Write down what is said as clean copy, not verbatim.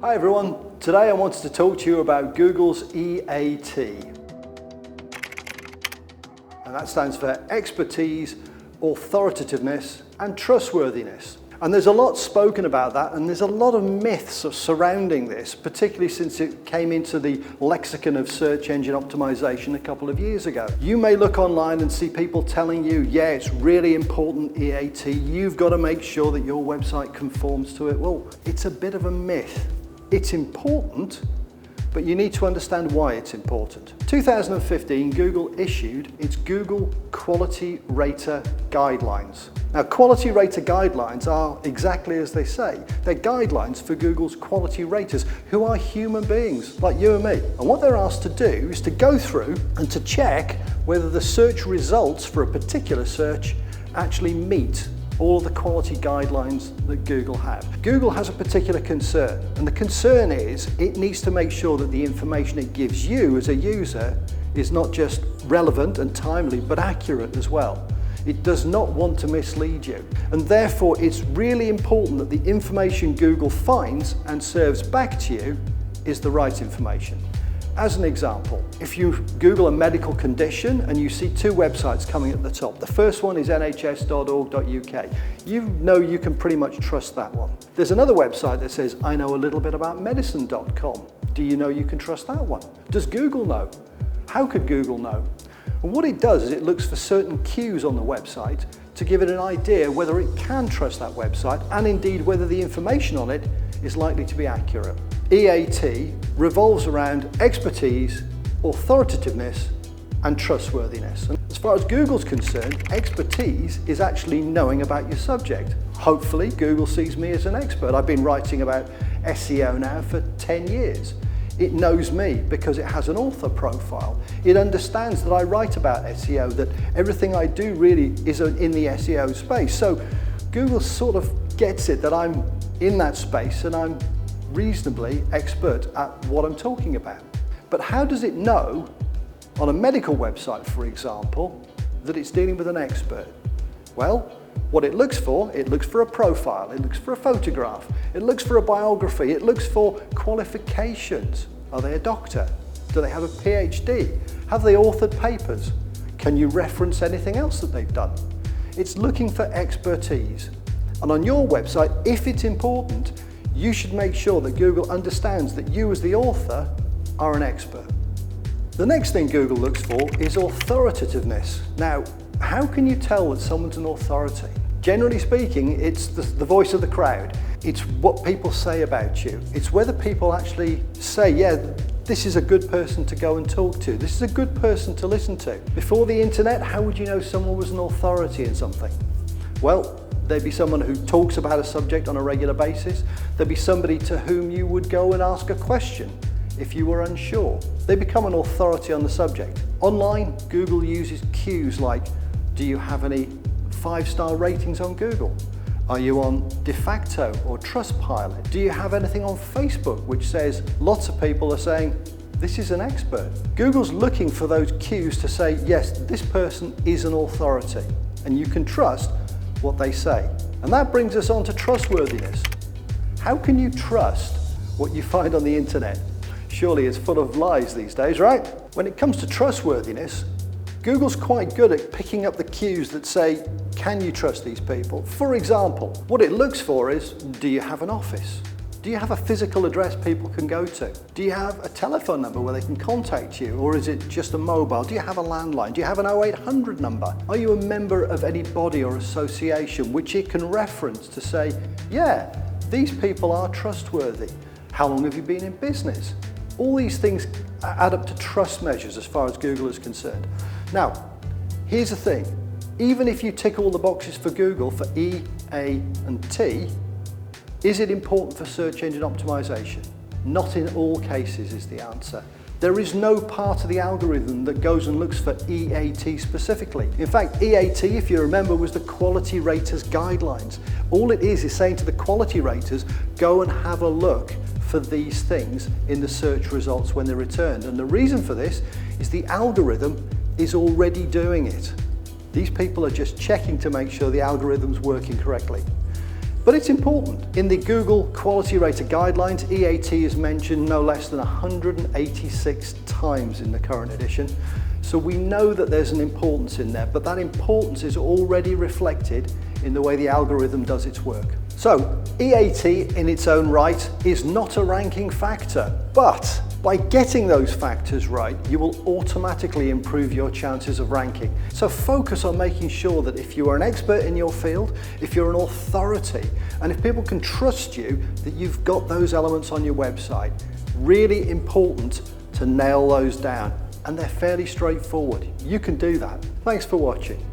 Hi everyone, today I wanted to talk to you about Google's EAT. And that stands for expertise, authoritativeness and trustworthiness. And there's a lot spoken about that, and there's a lot of myths surrounding this, particularly since it came into the lexicon of search engine optimization a couple of years ago. You may look online and see people telling you, yeah, it's really important EAT, you've got to make sure that your website conforms to it. Well, it's a bit of a myth. It's important, but you need to understand why it's important. 2015, Google issued its Google Quality Rater Guidelines. Now, Quality Rater Guidelines are exactly as they say. They're guidelines for Google's quality raters, who are human beings like you and me. And what they're asked to do is to go through and to check whether the search results for a particular search actually meet all of the quality guidelines that Google have. Google has a particular concern, and the concern is it needs to make sure that the information it gives you as a user is not just relevant and timely, but accurate as well. It does not want to mislead you, and therefore it's really important that the information Google finds and serves back to you is the right information. As an example, if you Google a medical condition and you see two websites coming at the top, the first one is nhs.org.uk. You know you can pretty much trust that one. There's another website that says, I know a little bit about medicine.com. Do you know you can trust that one? Does Google know? How could Google know? And what it does is it looks for certain cues on the website to give it an idea whether it can trust that website, and indeed whether the information on it is likely to be accurate. EAT revolves around expertise, authoritativeness and trustworthiness. And as far as Google's concerned, expertise is actually knowing about your subject. Hopefully Google sees me as an expert. I've been writing about SEO now for 10 years. It knows me because it has an author profile. It understands that I write about SEO, that everything I do really is in the SEO space. So Google sort of gets it that I'm in that space and I'm reasonably expert at what I'm talking about. But how does it know on a medical website, for example, that it's dealing with an expert? Well, what it looks for a profile, it looks for a photograph, it looks for a biography, it looks for qualifications. Are they a doctor? Do they have a PhD? Have they authored papers? Can you reference anything else that they've done? It's looking for expertise. And on your website, if it's important, you should make sure that Google understands that you as the author are an expert. The next thing Google looks for is authoritativeness. Now, how can you tell that someone's an authority? Generally speaking, it's the voice of the crowd. It's what people say about you. It's whether people actually say, yeah, this is a good person to go and talk to. This is a good person to listen to. Before the internet, how would you know someone was an authority in something? Well, there'd be someone who talks about a subject on a regular basis. There'd be somebody to whom you would go and ask a question if you were unsure. They become an authority on the subject. Online, Google uses cues like, do you have any 5-star ratings on Google? Are you on De facto or Trustpilot? Do you have anything on Facebook which says lots of people are saying, this is an expert? Google's looking for those cues to say, yes, this person is an authority, and you can trust what they say. And that brings us on to trustworthiness. How can you trust what you find on the internet? Surely it's full of lies these days, right? When it comes to trustworthiness, Google's quite good at picking up the cues that say, can you trust these people? For example, what it looks for is, do you have an office? Do you have a physical address people can go to? Do you have a telephone number where they can contact you, or is it just a mobile? Do you have a landline? Do you have an 0800 number? Are you a member of any body or association which it can reference to say, yeah, these people are trustworthy? How long have you been in business? All these things add up to trust measures as far as Google is concerned. Now, here's the thing. Even if you tick all the boxes for Google for E, A, and T, is it important for search engine optimization? Not in all cases is the answer. There is no part of the algorithm that goes and looks for EAT specifically. In fact, EAT, if you remember, was the quality raters guidelines. All it is saying to the quality raters, go and have a look for these things in the search results when they're returned. And the reason for this is the algorithm is already doing it. These people are just checking to make sure the algorithm's working correctly. But it's important. In the Google Quality Rater Guidelines, EAT is mentioned no less than 186 times in the current edition. So we know that there's an importance in there, but that importance is already reflected in the way the algorithm does its work. So EAT in its own right is not a ranking factor, but by getting those factors right, you will automatically improve your chances of ranking. So focus on making sure that if you are an expert in your field, if you're an authority, and if people can trust you, that you've got those elements on your website. Really important to nail those down, and they're fairly straightforward. You can do that. Thanks for watching.